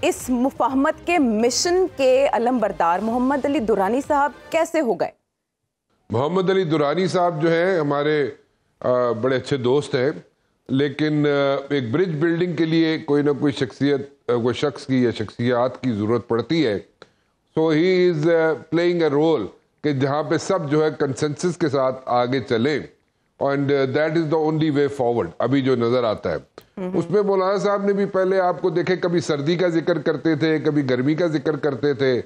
इस मुफाहमत के मिशन के अलमबरदार मोहम्मद अली दुरानी साहब कैसे हो गए? मोहम्मद अली दुरानी साहब जो है हमारे बड़े अच्छे दोस्त हैं, लेकिन एक ब्रिज बिल्डिंग के लिए कोई ना कोई शख्सियत, कोई शख्स की या शख्सियात की ज़रूरत पड़ती है। So he is playing a role कि जहाँ पे सब जो है कंसेंसस के साथ आगे चले, and that is the only way forward अभी जो नज़र आता है। उसमें मौलाना साहब ने भी पहले आपको देखे, कभी सर्दी का जिक्र करते थे, कभी गर्मी का जिक्र करते थे।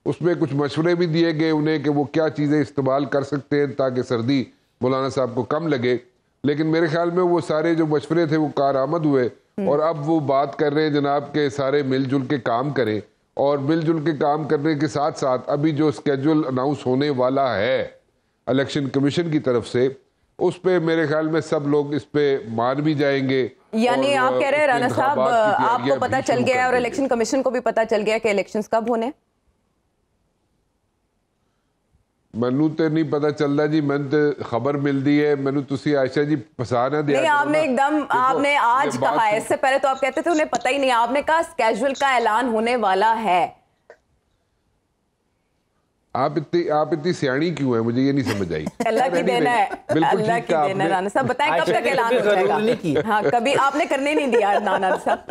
उसमें कुछ मशवरे भी दिए गए उन्हें कि वो क्या चीज़ें इस्तेमाल कर सकते हैं ताकि सर्दी मौलाना साहब को कम लगे। लेकिन मेरे ख्याल में वो सारे जो मशवरे थे वो कारआमद हुए, और अब वो बात कर रहे हैं जनाब के सारे मिलजुल के काम करें, और मिलजुल के काम करने के साथ साथ अभी जो स्केड्यूल अनाउंस होने वाला है इलेक्शन कमीशन की तरफ से, उस पे मेरे ख्याल में सब लोग इस पे मान भी जाएंगे। यानी आप कह रहे हैं राना साहब, आपको पता चल गया है और इलेक्शन कमीशन को भी पता चल गया कि इलेक्शंस कब होने? मैनू तो नहीं पता चलता जी, मैंने तो खबर मिलती है। मैनू तुसी आयशा जी फसा ना दिया। नहीं, आपने एकदम आपने आज कहा है, इससे पहले तो आप कहते थे उन्हें पता ही नहीं। आपने कहा स्केड्यूल का ऐलान होने वाला है। आप इतनी सियाणी क्यों है, मुझे ये नहीं समझ आई। अल्लाह की देन है, बिल्कुल अल्लाह की देन है। राना साहब बताएं कब तक ऐलान हो जाएगा? हाँ, कभी आपने करने नहीं दिया राना साहब।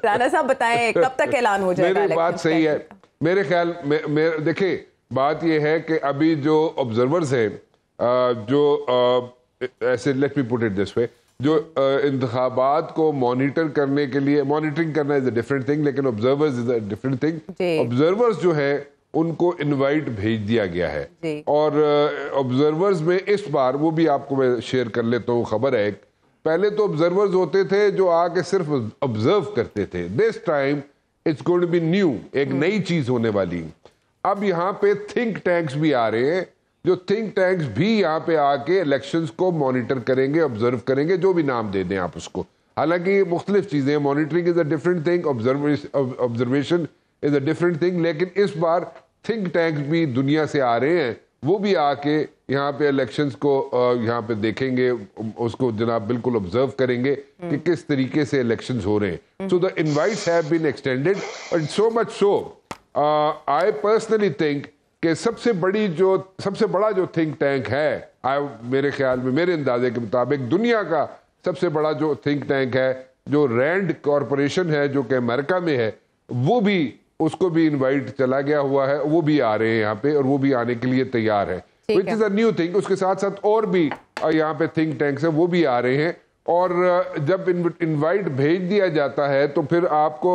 राना साहब बताएं कब तक ऐलान हो जाएगा? मेरी बात सही है मेरे ख्याल में। देखिए बात यह है कि अभी जो ऑब्जर्वर्स हैं, जो ऐसे let me put it this way, जो इंतखाबात को मॉनिटर करने के लिए, मॉनिटरिंग करना इज अ डिफरेंट थिंग, लेकिन observers is a different thing. Observers जो है उनको इनवाइट भेज दिया गया है, और ऑब्जर्वर्स में इस बार वो भी आपको मैं शेयर कर लेता हूँ खबर है। पहले तो ऑब्जर्वर्स होते थे जो आके सिर्फ ऑब्जर्व करते थे। This time it's going to be new, एक नई चीज होने वाली। अब यहाँ पे थिंक टैंक्स भी आ रहे हैं, जो थिंक टैंक्स भी यहाँ पे आके इलेक्शंस को मॉनिटर करेंगे, ऑब्जर्व करेंगे, जो भी नाम दे दें आप उसको। हालांकि मुख्तलिफ चीजें, monitoring is a different thing, observation is a different thing, लेकिन इस बार थिंक टैंक्स भी दुनिया से आ रहे हैं, वो भी आके यहाँ पे इलेक्शंस को यहाँ पे देखेंगे, उसको जनाब बिल्कुल ऑब्जर्व करेंगे कि किस तरीके से इलेक्शंस हो रहे हैं। So the invites have been extended, and so much so I personally think कि सबसे बड़ा जो थिंक टैंक है, मेरे ख्याल में, मेरे अंदाजे के मुताबिक दुनिया का सबसे बड़ा जो थिंक टैंक है, जो रैंड कॉरपोरेशन है जो कि अमेरिका में है, वो भी, उसको भी इनवाइट चला गया हुआ है, वो भी आ रहे हैं यहाँ पे, और वो भी आने के लिए तैयार है, which is a new thing. उसके साथ साथ और भी यहाँ पे थिंक टैंक्स है, वो भी आ रहे हैं। और जब इनवाइट भेज दिया जाता है तो फिर आपको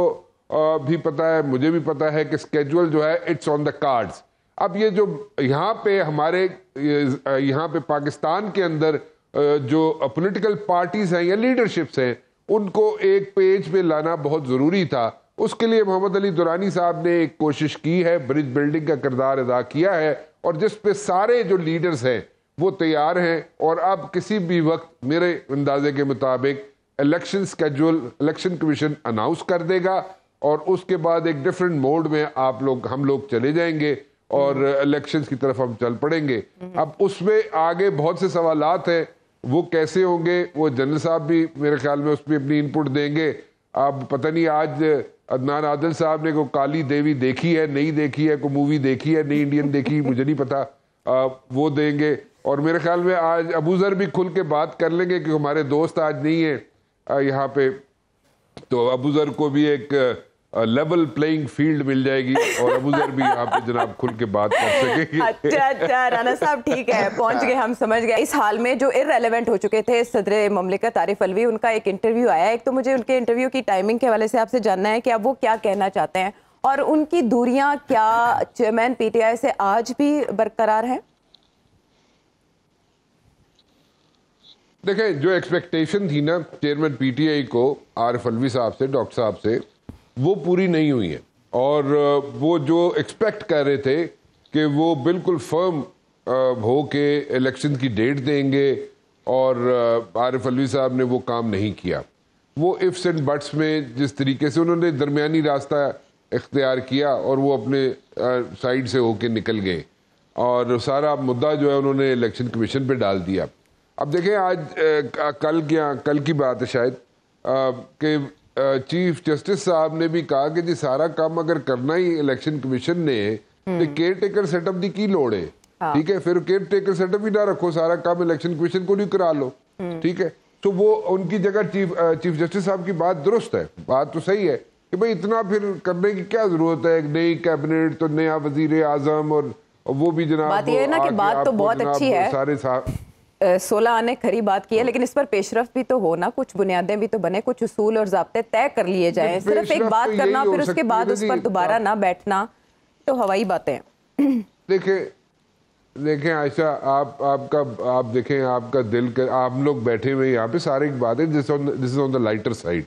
भी पता है, मुझे भी पता है कि स्केड्यूल जो है इट्स ऑन द कार्ड्स। अब ये जो यहाँ पे हमारे यहाँ पे पाकिस्तान के अंदर जो पॉलिटिकल पार्टीज हैं या लीडरशिप्स हैं, उनको एक पेज पे लाना बहुत ज़रूरी था। उसके लिए मोहम्मद अली दुरानी साहब ने एक कोशिश की है, ब्रिज बिल्डिंग का किरदार अदा किया है, और जिस पे सारे जो लीडर्स हैं वो तैयार हैं। और अब किसी भी वक्त मेरे अंदाजे के मुताबिक election schedule election commission announce कर देगा, और उसके बाद एक डिफरेंट मोड में हम लोग चले जाएंगे और इलेक्शंस की तरफ हम चल पड़ेंगे। अब उसमें आगे बहुत से सवालात हैं, वो कैसे होंगे, वो जनरल साहब भी मेरे ख्याल में उसमें अपनी इनपुट देंगे। अब पता नहीं आज अदनान आदिल साहब ने को काली देवी देखी है, नहीं देखी है, को मूवी देखी है, नहीं इंडियन देखी, मुझे नहीं पता, वो देंगे। और मेरे ख्याल में आज अबूजर भी खुल के बात कर लेंगे कि हमारे दोस्त आज नहीं है यहाँ पे, तो अबूजर को भी एक लेवल प्लेइंग फील्ड मिल जाएगी, और अबूजर भी यहाँ पे जनाब खुल के बात कर सकेंगे। अच्छा राना साहब ठीक है, पहुंच गए, हम समझ गए। इस हाल में जो इररेलेवेंट हो चुके थे सदर ममलिकत आरिफ अलवी, उनका एक इंटरव्यू आया। एक तो मुझे उनके इंटरव्यू की टाइमिंग के हवाले से आपसे जानना है कि अब वो क्या कहना चाहते हैं, और उनकी दूरियां क्या चेयरमैन पीटीआई से आज भी बरकरार हैं? देखें, जो एक्सपेक्टेशन थी ना चेयरमैन पीटीआई को आरिफ अलवी साहब से, डॉक्टर साहब से, वो पूरी नहीं हुई है। और वो जो एक्सपेक्ट कर रहे थे कि वो बिल्कुल फर्म हो के इलेक्शन की डेट देंगे, और आरिफ अलवी साहब ने वो काम नहीं किया। वो इफ्स एंड बट्स में जिस तरीके से उन्होंने दरमियानी रास्ता इख्तियार किया, और वो अपने साइड से होके निकल गए, और सारा मुद्दा जो है उन्होंने इलेक्शन कमीशन पे डाल दिया। अब देखें, आज कल की बात है शायद, कि चीफ जस्टिस साहब ने भी कहा कि जी सारा काम अगर करना ही इलेक्शन कमीशन ने तो केयर टेकर सेटअप दी की लोड़ है। ठीक है, फिर केयर टेकर सेटअप ही ना रखो, सारा काम इलेक्शन कमीशन को नहीं करा लो। ठीक है, तो वो उनकी जगह चीफ जस्टिस साहब की बात दुरुस्त है, बात तो सही है कि भाई इतना फिर करने की क्या जरूरत है, एक नई कैबिनेट तो नया वजीर आजम और वो भी जनाब बात ये है ना कि बात तो बहुत अच्छी है, सारे 16 आने खरी बात की है, लेकिन इस पर पेशरफ भी तो हो ना, कुछ बुनियादें भी तो बने, कुछ उसूल और ज़ाब्ते तय कर लिए जाएं। सिर्फ एक बात करना फिर उसके बाद उस पर दोबारा ना बैठना तो हवाई बातें। देखें आयशा, आप देखें, आपका दिल कर, आप लोग बैठे हुए यहाँ पे सारे एक बात है, this is on the lighter side.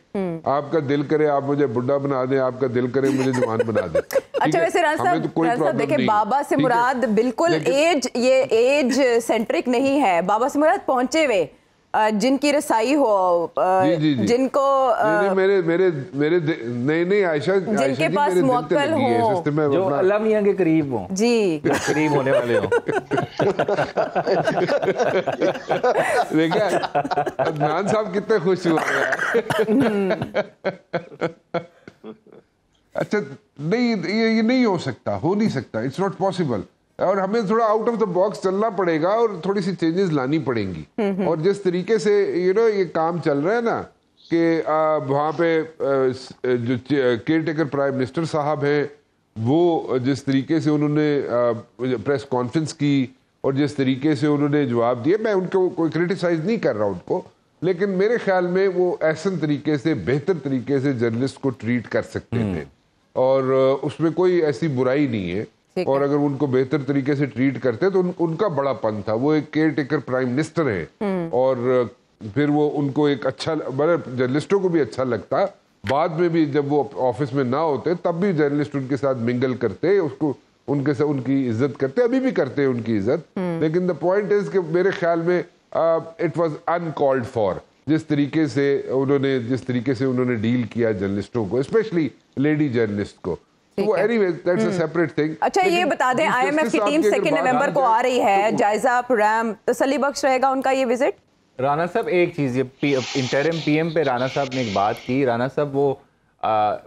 आपका दिल करे आप मुझे बुढ़ा बना दें, आपका दिल करे मुझे जवान बना दें। अच्छा, वैसे राना साहब देखें, बाबा से मुराद बिल्कुल एज सेंट्रिक नहीं है। बाबा से मुराद पहुंचे हुए जिनकी रसाई हो, जिनको नहीं आयशा, जिनके पास मुअक्कल हो, जो अल्लाह मियां के करीब हो, जी करीब होने वाले हो। देखा अदनान साहब कितने खुश हुए हैं। अच्छा, नहीं ये नहीं हो सकता, हो नहीं सकता, इट्स नॉट पॉसिबल। और हमें थोड़ा आउट ऑफ द बॉक्स चलना पड़ेगा और थोड़ी सी चेंजेस लानी पड़ेंगी। और जिस तरीके से ये काम चल रहा है ना कि वहाँ पे जो केयर टेकर प्राइम मिनिस्टर साहब हैं, वो जिस तरीके से उन्होंने प्रेस कॉन्फ्रेंस की और जिस तरीके से उन्होंने जवाब दिए, मैं उनको कोई क्रिटिसाइज नहीं कर रहा उनको, लेकिन मेरे ख्याल में वो ऐसे तरीके से, बेहतर तरीके से जर्नलिस्ट को ट्रीट कर सकते थे और उसमें कोई ऐसी बुराई नहीं है। और अगर उनको बेहतर तरीके से ट्रीट करते तो उनका बड़ापन था। वो एक केयर टेकर प्राइम मिनिस्टर है और फिर वो उनको एक अच्छा, मतलब जर्नलिस्टों को भी अच्छा लगता। बाद में भी जब वो ऑफिस में ना होते तब भी जर्नलिस्ट उनके साथ मिंगल करते, उसको उनके साथ उनकी इज्जत करते, अभी भी करते हैं उनकी इज्जत। लेकिन द पॉइंट इज कि मेरे ख्याल में इट वाज अनकॉल्ड फॉर, जिस तरीके से उन्होंने डील किया जर्नलिस्टों को, स्पेशली लेडी जर्नलिस्ट को। वो anyway, that's a separate thing. अच्छा, ये बता दें, IMF की टीम 2 नवंबर को आ रही है, जायजा प्रोग्राम तसल्ली बख्श रहेगा उनका ये विजिट? राना साहब, एक चीज़, ये इंटरिम पीएम पे राना साहब ने एक बात की। राना साहब, वो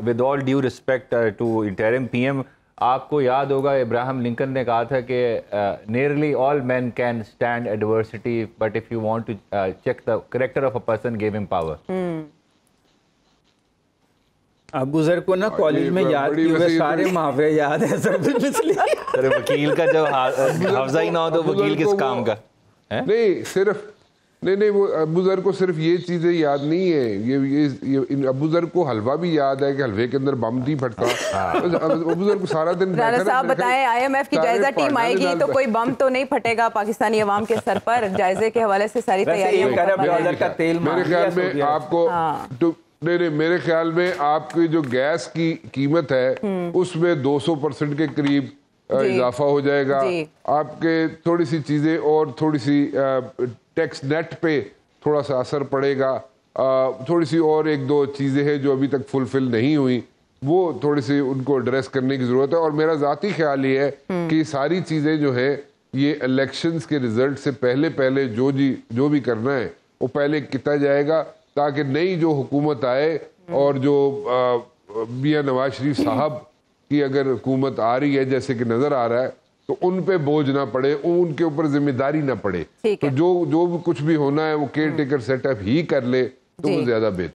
with all due respect to interim PM, आपको याद होगा इब्राहिम लिंकन ने कहा था कि nearly all man can stand adversity, but if you want to check the character of a person, give him power. Abu Zar को ना कॉलेज में याद किए हुए सारे मुहावरे याद है सब, इसलिए अरे वकील का जब हाफजा ही ना हो तो वकील किस काम का है? नहीं, सिर्फ नहीं वो अबू ज़र को सिर्फ ये चीजें याद नहीं है, ये अबू ज़र को हलवा भी याद है कि हलवे के अंदर बम नहीं फटता। अबू ज़र को सारा दिन राना साहब बताएं, IMF की जायजा टीम आएगी तो कोई बम तो नहीं फटेगा पाकिस्तानी अवाम के सर पर? जायजे के हवाले से सारी तैयारियां। मेरे ख्याल में आपको नहीं, मेरे ख्याल में आपकी जो गैस की कीमत है उसमें 200% के करीब इजाफा हो जाएगा। आपके थोड़ी सी चीजें और थोड़ी सी टैक्स नेट पे थोड़ा सा असर पड़ेगा। थोड़ी सी और 1-2 चीजें हैं जो अभी तक फुलफिल नहीं हुई, वो थोड़ी सी उनको एड्रेस करने की जरूरत है। और मेरा जाती ख्याल ये है कि सारी चीजें जो है ये इलेक्शंस के रिजल्ट से पहले जो भी करना है वो पहले किया जाएगा, ताकि नई जो हुकूमत आए और जो मियां नवाज शरीफ साहब की अगर हुकूमत आ रही है जैसे कि नजर आ रहा है, तो उन पे बोझ ना पड़े, उनके ऊपर जिम्मेदारी ना पड़े। तो जो कुछ भी होना है वो केयर टेकर सेटअप ही कर ले तो वो ज्यादा बेहतर।